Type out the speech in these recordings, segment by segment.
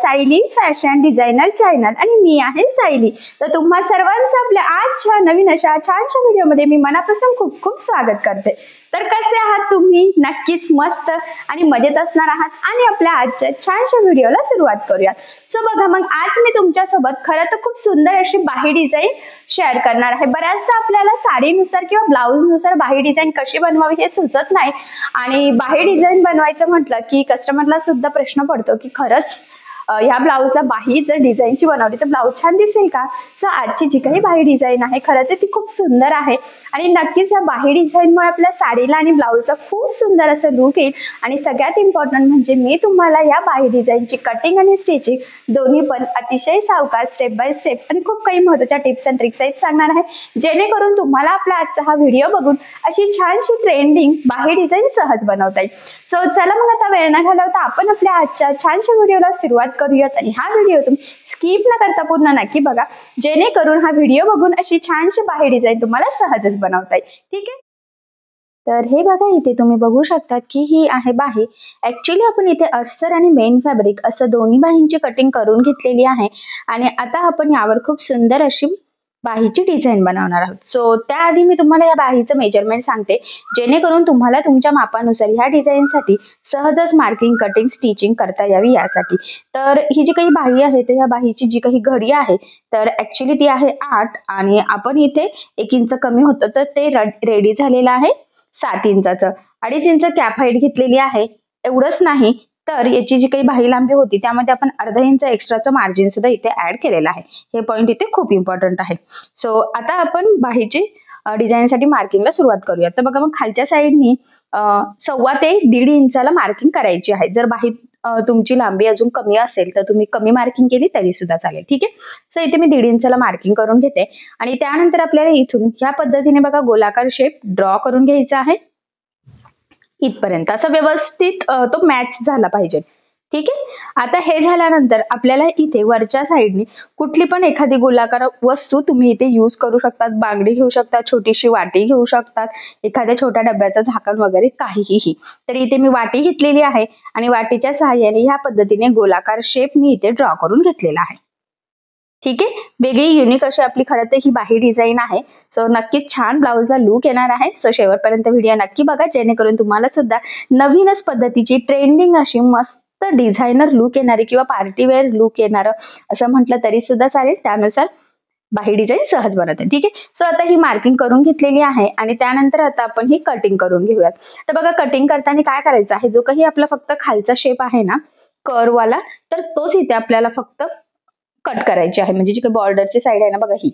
Sayali fashion designer channel आणि मी आहे सायली। तर तुम्हा सर्वांचं आपल्या आजच्या नवीन अशा छानशा व्हिडिओमध्ये मी मनापासून खूप खूप स्वागत करते। तर कसे आहात तुम्ही? नक्कीच मस्त आणि मजेत असणार आहात आणि आपल्या आजच्या छानशा व्हिडिओला सुरुवात करूया। सो बघा, मग आज मी तुमच्यासोबत खरं तर खूप सुंदर अशी बाही डिझाइन शेअर करणार आहे। बऱ्याचदा आपल्याला साडीनुसार किंवा ब्लाऊजनुसार बाही डिझाइन कशी बनवावी हे सुचत नाही आणि बाही डिझाइन बनवायचं म्हटलं की कस्टमरला सुद्धा प्रश्न पडतो की खरंच ह्या ब्लाऊजला बाही जर डिझाईनची बनवली तर ब्लाऊज छान दिसेल का? सो आजची जी काही बाही डिझाइन आहे खरं तर ती खूप सुंदर आहे आणि नक्कीच या बाही डिझाइनमुळे आपल्या साडीला आणि ब्लाऊजला खूप सुंदर असं लुक येईल। आणि सगळ्यात इम्पॉर्टंट म्हणजे मी तुम्हाला या बाही डिझाइनची कटिंग आणि स्टिचिंग दोन्ही पण अतिशय सावकाश स्टेप बाय स्टेप आणि खूप काही महत्त्वाच्या टिप्स अँड ट्रिक्स आहेत सांगणार आहे, जेणेकरून तुम्हाला आपला आजचा हा व्हिडिओ बघून अशी छानशी ट्रेंडिंग बाही डिझाइन सहज बनवता येईल। सो चला मग आता वेळ न घालवता आपण आपल्या आजच्या छानशा व्हिडिओला सुरुवात करूयात आणि हा व्हिडिओ तुम्ही स्किप न करता पूर्ण नक्की बघा, जेणेकरून हा व्हिडिओ बघून अशी छानशी बाही डिझाइन तुम्हाला सहजच बनवता येईल। ठीक आहे, तर हे बघा, इथे तुम्ही बघू शकता की ही आहे बाही। ऍक्च्युली आपण इथे अस्तर आणि मेन फॅब्रिक असं दोन्ही बाहींची कटिंग करून घेतलेली आहे आणि आता आपण यावर खूप सुंदर अशी बाहीची डिझाइन बनवणार आहोत। सो त्याआधी मी तुम्हाला या बाहीचं मेजरमेंट सांगते, जेणेकरून तुम्हाला तुमच्या मापानुसार ह्या डिझाइनसाठी सहजच मार्किंग कटिंग स्टिचिंग करता यावी यासाठी। तर ही जी काही बाही आहे तर ह्या बाहीची जी काही घडी आहे तर ऍक्च्युली ती आहे 8 आणि आपण इथे 1 इंच कमी होतं तर ते रेडी झालेलं आहे 7 इंचाचं। 2.5 इंच कॅप हाईट घेतलेली आहे। एवढंच नाही तर याची जी काही बाही लांबी होती त्यामध्ये आपण अर्धा इंच एक्स्ट्राचं मार्जिन सुद्धा इथे ऍड केलेलं आहे। हे पॉइंट इथे खूप इम्पॉर्टंट आहे। सो आता आपण बाहीची डिझाईनसाठी मार्किंगला सुरुवात करूया। तर बघा, मग खालच्या साईडनी 1.25 ते 1.5 इंचाला मार्किंग करायची आहे। जर बाही तुमची लांबी अजून कमी असेल तर तुम्ही कमी मार्किंग केली तरी सुद्धा चालेल। ठीक आहे, सो इथे मी 1.5 इंचाला मार्किंग करून घेते आणि त्यानंतर आपल्याला इथून ह्या पद्धतीने बघा गोलाकार शेप ड्रॉ करून घ्यायचा आहे इथपर्यंत, असं व्यवस्थित तो मॅच झाला पाहिजे। ठीक आहे, आता हे झाल्यानंतर आपल्याला इथे वरच्या साईडने कुठली पण एखादी गोलाकार वस्तू तुम्ही इथे यूज करू शकतात। बांगडी घेऊ शकतात, छोटीशी वाटी घेऊ शकतात, एखाद्या छोट्या डब्याचं झाकण वगैरे काहीही। तर इथे मी वाटी घेतलेली आहे आणि वाटीच्या सहाय्याने ह्या पद्धतीने गोलाकार शेप मी इथे ड्रॉ करून घेतलेला आहे। ठीक आहे, वेगळी युनिक अशी आपली खरं तर ही बाही डिझाइन आहे। सो नक्कीच छान ब्लाऊजला लुक येणार आहे। सो शेवटपर्यंत व्हिडिओ नक्की बघा, जेणेकरून तुम्हाला सुद्धा नवीनच पद्धतीची ट्रेंडिंग अशी मस्त डिझायनर लुक येणारी किंवा पार्टीवेअर लुक येणार असं म्हटलं तरी सुद्धा चालेल, त्यानुसार बाही डिझाइन सहज बनवते। ठीक आहे, सो आता ही मार्किंग करून घेतलेली आहे आणि त्यानंतर आता आपण ही कटिंग करून घेऊयात। तर बघा, कटिंग करताना काय करायचं आहे, जो काही आपला फक्त खालचा शेप आहे ना कर्व वाला, तर तोच इथे आपल्याला फक्त कट करायची आहे। म्हणजे जी काही बॉर्डरची साईड आहे ना बघा ही,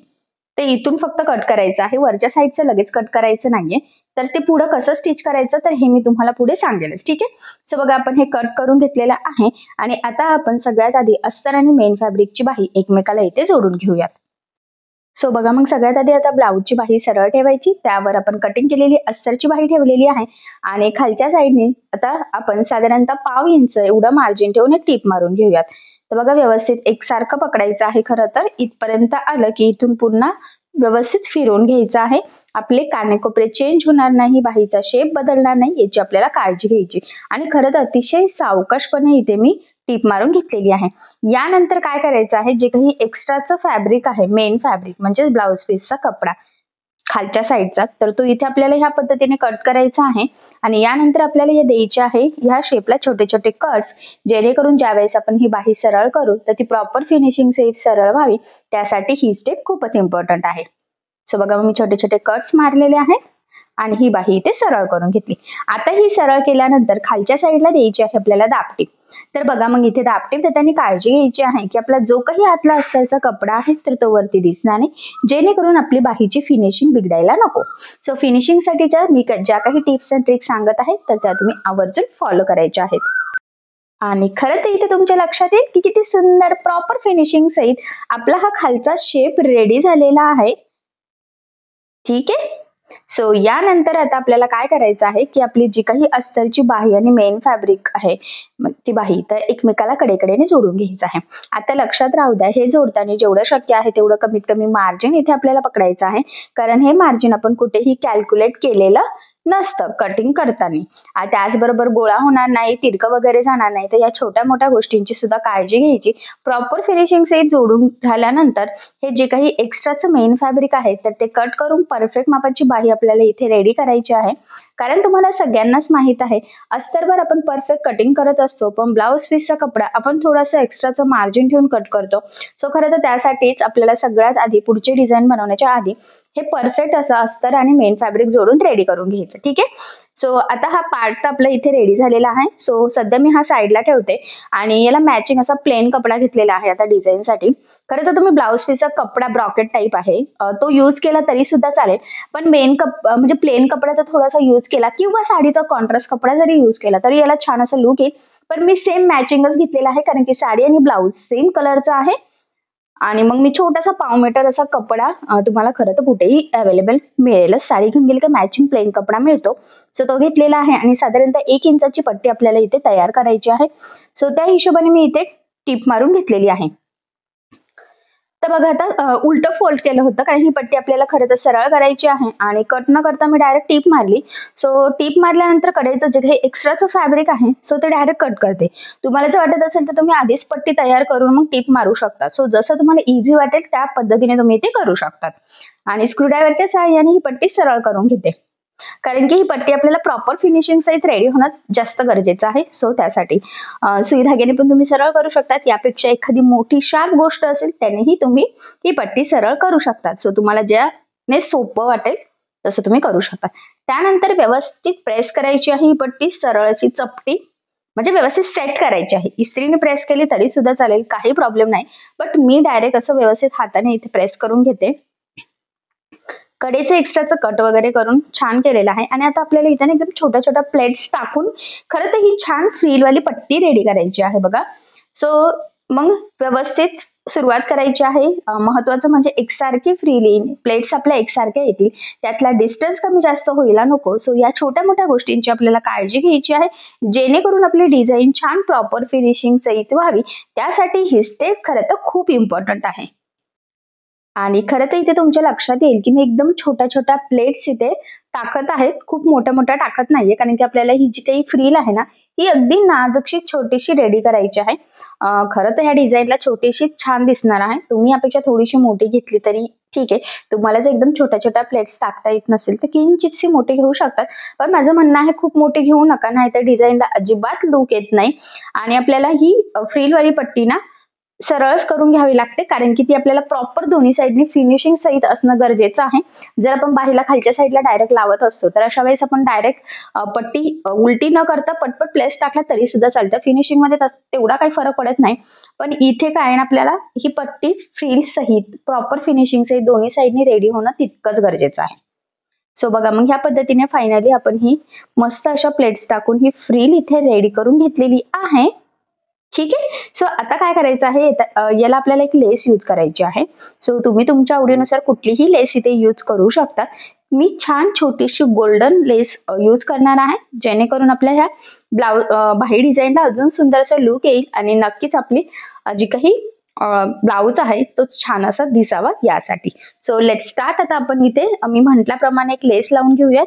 ते इथून फक्त कट करायचं आहे, वरच्या साईडचं लगेच कट करायचं नाहीये। तर ते पुढे कसं स्टिच करायचं तर हे मी तुम्हाला पुढे सांगेलच। ठीक आहे, सो बघा आपण हे कट करून घेतलेलं आहे आणि आता आपण सगळ्यात आधी अस्तर आणि मेन फॅब्रिकची बाही एकमेकाला इथे जोडून घेऊयात। सो बघा, मग सगळ्यात आधी आता ब्लाऊजची बाही सरळ ठेवायची, त्यावर आपण कटिंग केलेली अस्तरची बाही ठेवलेली आहे आणि खालच्या साईडने आता आपण साधारणतः 1/2 इंच एवढं मार्जिन ठेवून एक टीप मारून घेऊयात। तर बघा, व्यवस्थित एकसारखं पकडायचं आहे। खरं तर इथपर्यंत आलं की इथून पुन्हा व्यवस्थित फिरवून घ्यायचं आहे। आपले कानेकोपरे चेंज होणार नाही, बाहीचा शेप बदलणार नाही याची आपल्याला काळजी घ्यायची आणि खरं तर अतिशय सावकाशपणे इथे मी टीप मारून घेतलेली आहे। यानंतर काय करायचं आहे, जे काही एक्स्ट्राचं फॅब्रिक आहे मेन फॅब्रिक म्हणजे ब्लाऊज पीसचा कपडा खालच्या साईडचा, तर तो इथे आपल्याला ह्या पद्धतीने कट करायचा आहे आणि यानंतर आपल्याला हे द्यायचे आहे ह्या शेपला छोटे छोटे कट्स, जेणेकरून ज्यावेळेस आपण ही बाही सरळ करू तर ती प्रॉपर फिनिशिंग सहित सरळ व्हावी, त्यासाठी ही स्टेप खूपच इम्पॉर्टंट आहे। सो बघा, मी छोटे छोटे कट्स मारलेले आहेत आणि ही बाही इथे सरळ करून घेतली। आता ही सरळ केल्यानंतर खालच्या साईडला द्यायची आहे आपल्याला दापटीप। तर बघा, मग इथे दापटीप देताना काळजी घ्यायची आहे की आपला जो काही आतला अस्तरचा कपडा आहे तर तो वरती दिसणार नाही, जेणेकरून आपली बाहीची फिनिशिंग बिघडायला नको। सो फिनिशिंग साठीच्या मी ज्या काही टिप्स अँड ट्रिक्स सांगत आहे तर त्या तुम्ही आवर्जून फॉलो करायच्या आहेत। आणि खरं तर इथे तुमच्या लक्षात येईल की किती सुंदर प्रॉपर फिनिशिंग सहित आपला हा खालचा शेप रेडी झालेला आहे। ठीक आहे, सो यानंतर आता आपल्याला काय करायचं आहे की आपली जी काही अस्तरची बाही आणि मेन फॅब्रिक आहे ती बाही तर एकमेकाला कडेकडेने जोडून घ्यायचं आहे। आता लक्षात राहू द्या, हे जोडताना जेवढं शक्य आहे तेवढं कमीत कमी मार्जिन इथे आपल्याला पकडायचं आहे, कारण हे मार्जिन आपण कुठेही कॅल्क्युलेट केलेलं नसतं कटिंग करताना. त्याचबरोबर गोळा होणार नाही, तिरकं वगैरे जाणार नाही. तर या छोट्या मोठ्या गोष्टींची सुद्धा काळजी घ्यायची. प्रॉपर फिनिशिंग सहित जोडून झाल्यानंतर हे जे काही एक्स्ट्राचं मेन फॅब्रिक आहे तर ते कट करून परफेक्ट मापाची बाही आपल्याला इथे रेडी करायची आहे. कारण तुम्हाला सगळ्यांनाच माहित आहे अस्तरवर आपण परफेक्ट कटिंग करत असतो, पण ब्लाऊज पीसचा कपडा आपण थोडासा एक्स्ट्राचं मार्जिन ठेवून कट करतो. सो खरं तर त्यासाठीच आपल्याला सगळ्यात आधी पुढची डिझाईन बनवण्याच्या आधी हे परफेक्ट असं अस्तर आणि मेन फॅब्रिक जोडून रेडी करून घ्यायचं. ठीक आहे. सो आता हा पार्ट तर आपला इथे रेडी झालेला आहे. सो सध्या मी हा साईडला ठेवते आणि याला मॅचिंग असा प्लेन कपडा घेतलेला आहे आता डिझाईनसाठी. खरं तर तुम्ही ब्लाऊज पीसचा कपडा ब्रॉकेट टाईप आहे तो यूज केला तरी सुद्धा चालेल, पण मेन म्हणजे प्लेन कपड्याचा थोडासा यूज केला किंवा साडीचा कॉन्ट्रास्ट कपडा जरी यूज केला तरी याला छान असं लुक येईल. पण मी सेम मॅचिंगच घेतलेला आहे कारण की साडी आणि ब्लाऊज सेम कलरचा आहे. आणि मग मी छोटासा पाव मीटर असा कपडा तुम्हाला खरं तर कुठेही अवेलेबल मिळेलच. साडी घेऊन गेली का मॅचिंग प्लेन कपडा मिळतो. सो तो घेतलेला आहे आणि साधारणतः 1 इंचाची पट्टी आपल्याला इथे तयार करायची आहे. सो त्या हिशोबाने मी इथे टीप मारून घेतलेली आहे. तर बघा आता उलट फोल्ड केलं होतं कारण ही पट्टी आपल्याला खरं तर सरळ करायची आहे आणि कट न करता मी डायरेक्ट टीप मारली. सो टीप मारल्यानंतर कडेचं जे काही एक्स्ट्राचं फॅब्रिक आहे सो ते डायरेक्ट कट करते. तुम्हाला जर वाटत असेल तर तुम्ही आधीच पट्टी तयार करून मग टीप मारू शकता. सो जसं तुम्हाला इझी वाटेल त्या पद्धतीने तुम्ही ते करू शकतात. आणि स्क्रूड्रायव्हरच्या सहाय्याने ही पट्टी सरळ करून घेते कारण की ही पट्टी आपल्याला प्रॉपर फिनिशिंग सहित रेडी होणं जास्त गरजेचं आहे. सो त्यासाठी सुई धाग्याने पण तुम्ही सरळ करू शकतात. यापेक्षा एखादी मोठी शार्प गोष्ट असेल त्यानेही तुम्ही ही पट्टी सरळ करू शकतात. सो तुम्हाला ज्याने सोपं वाटेल तसं तुम्ही करू शकता. त्यानंतर व्यवस्थित प्रेस करायची आहे ही पट्टी सरळ अशी चपटी म्हणजे व्यवस्थित सेट करायची आहे. इस्त्रीने प्रेस केली तरी सुद्धा चालेल, काही प्रॉब्लेम नाही. बट मी डायरेक्ट असं व्यवस्थित हाताने इथे प्रेस करून घेते. कडेचे एक्स्ट्राचं कट वगैरे करून छान केलेलं आहे. आणि आता आपल्याला इथे एकदम छोट्या छोट्या प्लेट्स टाकून खरं तर ही छान फ्रीलवाली पट्टी रेडी करायची आहे बघा. सो मग व्यवस्थित सुरुवात करायची आहे. महत्वाचं म्हणजे एकसारखी फ्रीली प्लेट्स आपल्या एकसारख्या येतील, त्यातला डिस्टन्स कमी जास्त व्हायला नको. सो या छोट्या मोठ्या गोष्टींची आपल्याला काळजी घ्यायची आहे जेणेकरून आपली डिझाईन छान प्रॉपर फिनिशिंग सहित व्हावी. त्यासाठी ही स्टेप खरं तर खूप इम्पॉर्टंट आहे. आणि खरं तर इथे तुमच्या लक्षात येईल की मी एकदम छोट्या छोट्या प्लेट्स इथे टाकत आहेत, खूप मोठ्या मोठ्या टाकत नाहीये कारण की आपल्याला ही जी काही फ्रील आहे ना ही अगदी नाजूकशी छोटीशी रेडी करायची आहे. खरं तर ह्या डिझाईनला छोटीशी छान दिसणार आहे. तुम्ही यापेक्षा थोडीशी मोठी घेतली तरी ठीक आहे. तुम्हाला जर एकदम छोट्या छोट्या प्लेट्स टाकता येत नसेल तर किंचितशी मोठी घेऊ शकतात. पण माझं म्हणणं आहे खूप मोठी घेऊ नका, नाही तर डिझाईनला अजिबात लुक येत नाही. आणि आपल्याला ही फ्रीलवाली पट्टी ना सरळच करून घ्यावी लागते कारण की ती आपल्याला प्रॉपर दोन्ही साईडनी फिनिशिंग सहित असणं गरजेचं आहे. जर आपण बाहीला खालच्या साईडला डायरेक्ट लावत असतो तर अशा वेळेस आपण डायरेक्ट पट्टी उलटी न करता पटपट प्लेस टाकला तरी सुद्धा चालतं. फिनिशिंग मध्ये तेवढा काही फरक पडत नाही. पण इथे काय आपल्याला ही पट्टी फ्रील सहित प्रॉपर फिनिशिंग सहित दोन्ही साईडनी रेडी होणं तितकंच गरजेचं आहे. सो बघा मग ह्या पद्धतीने फायनली आपण ही मस्त अशा प्लेट्स टाकून ही फ्रील इथे रेडी करून घेतलेली आहे. ठीक आहे. सो आता काय करायचं आहे, याला आपल्याला एक लेस यूज करायची आहे. सो तुम्ही तुमच्या आवडीनुसार कुठलीही लेस इथे यूज करू शकता. मी छान छोटीशी गोल्डन लेस यूज करणार आहे जेणेकरून आपल्या ह्या बाही डिझाईनला अजून सुंदर असं लुक येईल आणि नक्कीच आपली जी काही ब्लाऊज आहे तो छान असा दिसावा यासाठी. So let start. आता आपण इथे मी म्हटल्याप्रमाणे एक लेस लावून घेऊयात.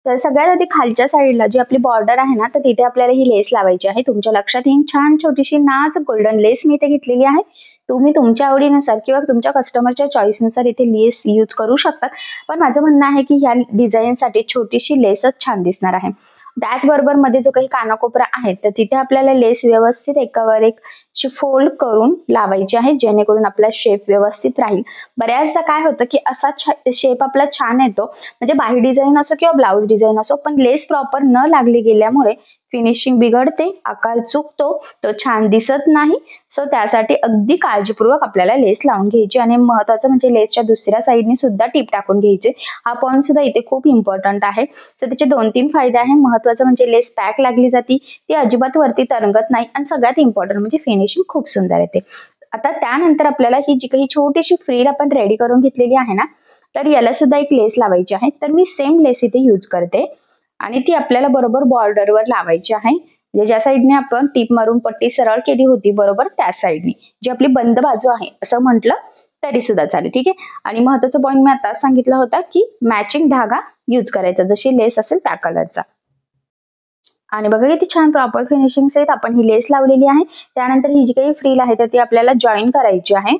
तर सगळ्यात आधी खालच्या साईडला जी आपली बॉर्डर आहे ना तर तिथे आपल्याला ही लेस लावायची आहे. तुमच्या लक्षात येईल छान छोटीशी नाच गोल्डन लेस मी इथे घेतलेली आहे. तुम्ही तुमच्या आवडीनुसार किंवा तुमच्या कस्टमरच्या चॉईसनुसार इथे लेस यूज करू शकता. पण माझं म्हणणं आहे की ह्या डिझाईनसाठी छोटीशी लेसच छान दिसणार आहे. त्याचबरोबर मध्ये जो काही कानाकोपरा आहे तर तिथे आपल्याला लेस व्यवस्थित एकावर एक फोल्ड करून लावायची आहे जेणेकरून आपला शेप व्यवस्थित राहील. बऱ्याचदा काय होतं की असा शेप आपला छान येतो म्हणजे बाही डिझाईन असो किंवा ब्लाऊज डिझाईन असो, पण लेस प्रॉपर न लागली गेल्यामुळे फिनिशिंग बिघडते, आकार चुकतो, तो छान दिसत नाही. सो त्यासाठी अगदी काळजीपूर्वक आपल्याला लेस लावून घ्यायची. आणि महत्वाचं म्हणजे लेसच्या दुसऱ्या साईडने सुद्धा टीप टाकून घ्यायचे. हा पॉईंट सुद्धा इथे खूप इम्पॉर्टंट आहे. सो त्याचे 2-3 फायदे आहे. महत्वाचं म्हणजे लेस पॅक लागली जाती, ती अजिबात वरती तरंगत नाही आणि सगळ्यात इम्पॉर्टंट म्हणजे फिनिशिंग खूप सुंदर येते. आता त्यानंतर आपल्याला ही जी काही छोटीशी फ्रील आपण रेडी करून घेतलेली आहे ना तर याला सुद्धा एक लेस लावायची आहे. तर मी सेम लेस इथे यूज करते आणि ती आपल्याला बरोबर बॉर्डरवर लावायची आहे. म्हणजे ज्या साईडने आपण टीप मारून पट्टी सरळ केली होती बरोबर त्या साईडने, जी आपली बंद बाजू आहे असं म्हटलं तरी सुद्धा चालेल. ठीक आहे. आणि महत्वाचा पॉईंट मी आता सांगितला होता की मॅचिंग धागा यूज करायचा, जशी लेस असेल त्या कलरचा. आणि बघा किती छान प्रॉपर फिनिशिंग सहित आपण ही लेस लावलेली आहे. त्यानंतर ही जी काही फ्रिल आहे तर ती आपल्याला जॉईन करायची आहे.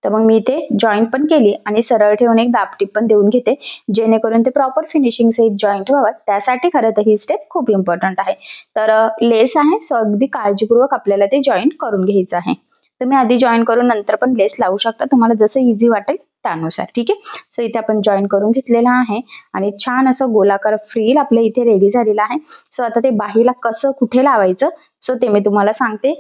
तर मग मी इथे जॉईन पण केली आणि सरळ ठेवून एक दाबटीप पण देऊन घेते, जेणेकरून ते प्रॉपर फिनिशिंग सहित जॉईंट व्हावं. त्यासाठी खरं तर ही स्टेप खूप इम्पॉर्टंट आहे. तर लेस आहे सो अगदी काळजीपूर्वक आपल्याला ते जॉईन करून घ्यायचं आहे. तुम्ही आधी जॉईन करून नंतर पण लेस लावू शकता, तुम्हाला जसं इझी वाटेल त्यानुसार. ठीक आहे. सो इथे आपण जॉईन करून घेतलेला आहे आणि छान असं गोलाकार फ्रिल आपल्या इथे रेडी झालेला आहे. सो आता ते बाहीला कसं कुठे लावायचं सो ते मी तुम्हाला सांगते.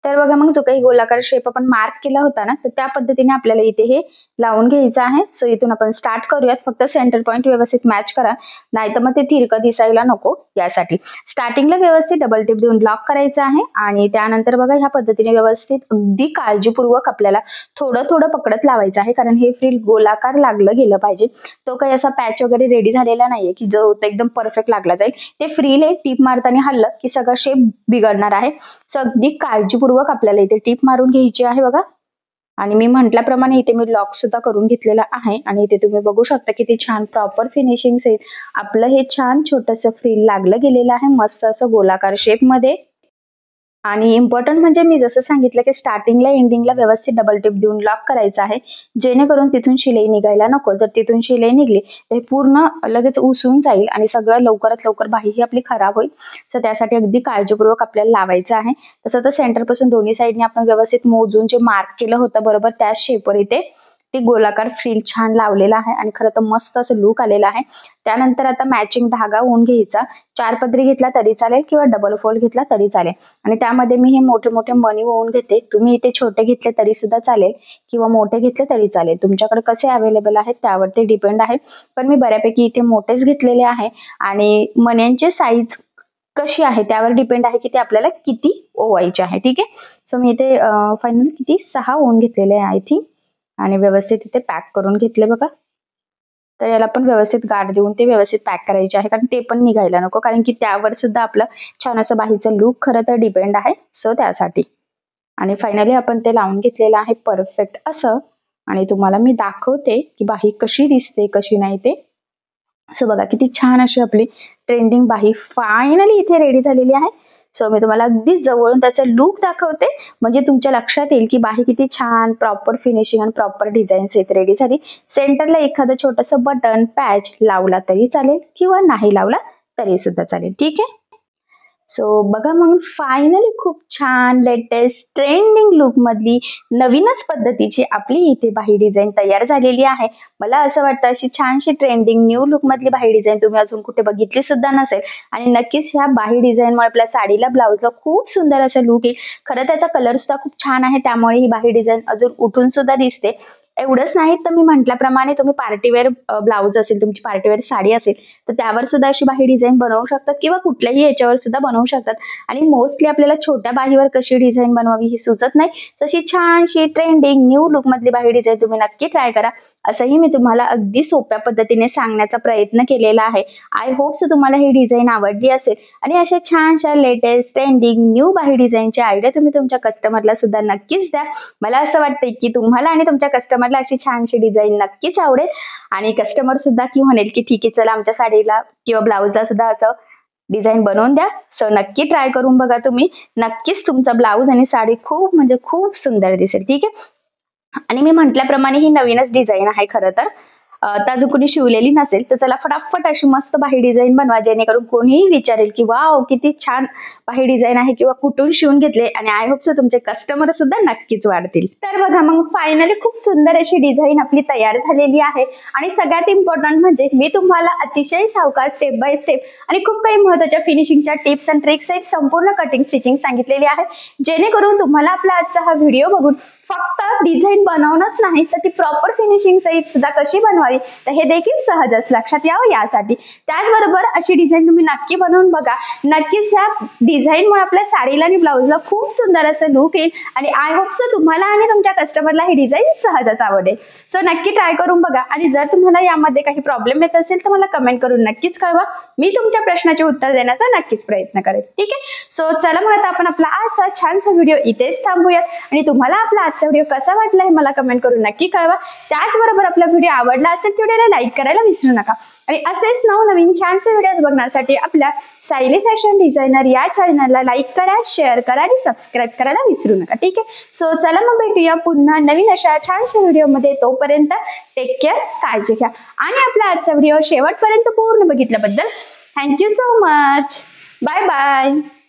तर बघा मग जो काही गोलाकार शेप आपण मार्क केला होता ना, तर त्या पद्धतीने आपल्याला इथे हे लावून घ्यायचं आहे. सो इथून आपण स्टार्ट करूयात. फक्त सेंटर पॉईंट व्यवस्थित मॅच करा, नाहीतर मग ते तिरकं दिसायला नको यासाठी. स्टार्टिंगला व्यवस्थित डबल टिप देऊन लॉक करायचं आहे आणि त्यानंतर बघा ह्या पद्धतीने व्यवस्थित अगदी काळजीपूर्वक आपल्याला थोडं थोडं पकडत लावायचं आहे, कारण हे फ्रिल गोलाकार लागलं गेलं पाहिजे. तो काही असा पॅच वगैरे रेडी झालेला नाहीये की जो एकदम परफेक्ट लागला जाईल. ते फ्रिल आहे, टीप मारताना हल्लं की सगळा शेप बिघडणार आहे. सो अगदी काळजीपूर्वक आपल्याला इथे टीप मारून घ्यायची आहे बघा. आणि मी म्हटल्याप्रमाणे इथे मी लॉक सुद्धा करून घेतलेला आहे आणि इथे तुम्ही बघू शकता किती छान प्रॉपर फिनिशिंग सहित आपलं हे छान छोटंसं फ्रिल लागलं गेलेलं आहे, मस्त असं गोलाकार शेप मध्ये. आणि इम्पॉर्टंट म्हणजे मी जसं सांगितलं की स्टार्टिंगला एंडिंगला व्यवस्थित डबल टिप देऊन लॉक करायचं आहे, जेणेकरून तिथून शिलाई निघायला नको. जर तिथून शिलाई निघली तर पूर्ण लगेच उसळून जाईल आणि सगळं लवकरात लवकर बाही ही आपली खराब होईल. सो त्यासाठी अगदी काळजीपूर्वक आपल्याला लावायचं आहे. तसं तर सेंटर पासून दोन्ही साईडने आपण व्यवस्थित मोजून जे मार्क केलं होतं बरोबर त्याच शेपवर इथे ते गोलाकार फ्रिल छान लावलेला आहे आणि खरं तर मस्त असं लुक आलेला आहे. त्यानंतर आता मॅचिंग धागा होऊन घ्यायचा. 4 पदरी घेतला तरी चालेल किंवा डबल फोल्ड घेतला तरी चालेल. आणि त्यामध्ये मी हे मोठे मोठे मणी होऊन घेते. तुम्ही इथे छोटे घेतले तरी सुद्धा चालेल किंवा मोठे घेतले तरी चालेल, तुमच्याकडे कसे अवेलेबल आहेत त्यावरती डिपेंड आहे. पण मी बऱ्यापैकी इथे मोठेच घेतलेले आहे आणि मण्यांची साईज कशी आहे त्यावर डिपेंड आहे की ते आपल्याला किती ओवायचे आहे. ठीक आहे. सो मी इथे फायनली किती 6 ओवून घेतलेले आहे आय थिंक आणि व्यवस्थित इथे पॅक करून घेतले बघा. तर याला पण व्यवस्थित गाठ देऊन ते व्यवस्थित पॅक करायचे आहे, कारण ते पण निघायला नको, कारण की त्यावर सुद्धा आपलं छान असं बाहीचं लुक खरं तर डिपेंड आहे. सो त्यासाठी आणि फायनली आपण ते लावून घेतलेलं आहे परफेक्ट असं. आणि तुम्हाला मी दाखवते की बाही कशी दिसते कशी नाही ते. सो बघा किती छान अशी आपली ट्रेंडिंग बाही फायनली इथे रेडी झालेली आहे. सो मी तुम्हाला अगदी जवळून त्याचा लुक दाखवते, म्हणजे तुमच्या लक्षात येईल की बाही किती छान प्रॉपर फिनिशिंग आणि प्रॉपर डिझाईन सहित रेडी झाली. सेंटरला एखादं छोटंसं बटन पॅच लावला तरी चालेल किंवा नाही लावला तरी सुद्धा चालेल. ठीक आहे. सो बघा मग फायनली खूप छान लेटेस्ट ट्रेंडिंग लुक मधली नवीनच पद्धतीची आपली इथे बाही डिझाईन तयार झालेली आहे. मला असं वाटतं अशी छानशी ट्रेंडिंग न्यू लुक मधली बाही डिझाईन तुम्ही अजून कुठे बघितली सुद्धा नसेल आणि नक्कीच ह्या बाही डिझाईनमुळे आपल्या साडीला ब्लाउजला खूप सुंदर असं लुक येईल. खरं त्याचा कलर सुद्धा खूप छान आहे, त्यामुळे ही बाही डिझाईन अजून उठून सुद्धा दिसते. एवढंच नाही तर मी म्हटल्याप्रमाणे तुम्ही पार्टीवेअर ब्लाउज असेल, तुमची पार्टीवेअर साडी असेल तर त्यावर सुद्धा अशी बाही डिझाईन बनवू शकतात किंवा कुठल्याही याच्यावर सुद्धा बनवू शकतात. आणि मोस्टली आपल्याला छोट्या बाहीवर कशी डिझाईन बनवावी ही सुचत नाही, तशी छानशी ट्रेंडिंग न्यू लुक मधली बाही डिझाईन तुम्ही नक्की ट्राय करा. असंही मी तुम्हाला अगदी सोप्या पद्धतीने सांगण्याचा प्रयत्न केलेला आहे. आय होप सो तुम्हाला ही डिझाईन आवडली असेल आणि अशा छानशा लेटेस्ट ट्रेंडिंग न्यू बाही डिझाईनची आयडिया तुम्ही तुमच्या कस्टमरला सुद्धा नक्कीच द्या. मला असं वाटतंय की तुम्हाला आणि तुमच्या कस्टमरला अशी छानशी डिझाईन नक्कीच आवडेल आणि कस्टमर सुद्धा की म्हणेल की ठीक आहे चला आमच्या साडीला किंवा ब्लाउजला सुद्धा असं डिझाईन बनवून द्या. सो नक्की ट्राय करून बघा तुम्ही, नक्कीच तुमचा ब्लाउज आणि साडी खूप म्हणजे खूप सुंदर दिसेल. ठीक आहे. आणि मी म्हटल्याप्रमाणे ही नवीनच डिझाईन आहे खरं तर. अजून कोणी शिवलेली नसेल तर चला फटाफट अशी मस्त बाही डिझाईन बनवा, जेणेकरून कोणीही विचारेल की वाव किती छान बाही डिझाईन आहे किंवा कुठून शिवून घेतले. आणि आय होप सो तुमचे कस्टमर सुद्धा नक्कीच वाढतील. तर बघा मग फायनली खूप सुंदर अशी डिझाईन आपली तयार झालेली आहे. आणि सगळ्यात इम्पॉर्टंट म्हणजे मी तुम्हाला अतिशय सावकाश स्टेप बाय स्टेप आणि खूप काही महत्त्वाच्या फिनिशिंगच्या टिप्स अँड ट्रिक्स आहेत संपूर्ण कटिंग स्टिचिंग सांगितलेली आहे, जेणेकरून तुम्हाला आपला आजचा हा व्हिडिओ बघून फक्त डिझाईन बनवणंच नाही तर ती प्रॉपर फिनिशिंग सहित सुद्धा कशी बनवावी तर हे देखील सहजच लक्षात यावं यासाठी. त्याचबरोबर अशी डिझाईन तुम्ही नक्की बनवून बघा. नक्कीच ह्या डिझाईनमुळे आपल्या साडीला आणि ब्लाऊजला खूप सुंदर असं लुक येईल आणि आय होप सो तुम्हाला आणि तुमच्या कस्टमरला ही डिझाईन सहजच आवडेल. सो नक्की ट्राय करून बघा आणि जर तुम्हाला यामध्ये काही प्रॉब्लेम येत असेल तर मला कमेंट करून नक्कीच कळवा. मी तुमच्या प्रश्नाचे उत्तर देण्याचा नक्कीच प्रयत्न करेन. ठीक आहे. सो चला मग आता आपण आपला आजचा छानसा व्हिडिओ इथेच थांबूयात आणि तुम्हाला आपला आजचा व्हिडिओ कसा वाटला हे मला कमेंट करून नक्की कळवा. त्याचबरोबर आपला व्हिडिओ आवडला असेल तर व्हिडिओला लाईक करायला विसरू नका आणि असेच नवनवीन छानसे व्हिडिओज बघण्यासाठी आपल्या सायली फॅशन डिझायनर या चॅनलला लाईक करा, शेअर करा आणि सबस्क्राईब करायला विसरू नका. ठीक आहे. सो चला मग भेटूया पुन्हा नवीन अशा छानशा व्हिडिओमध्ये. तोपर्यंत टेक केअर, काळजी घ्या आणि आपला आजचा व्हिडिओ शेवटपर्यंत पूर्ण बघितल्याबद्दल thank you so much. Bye bye.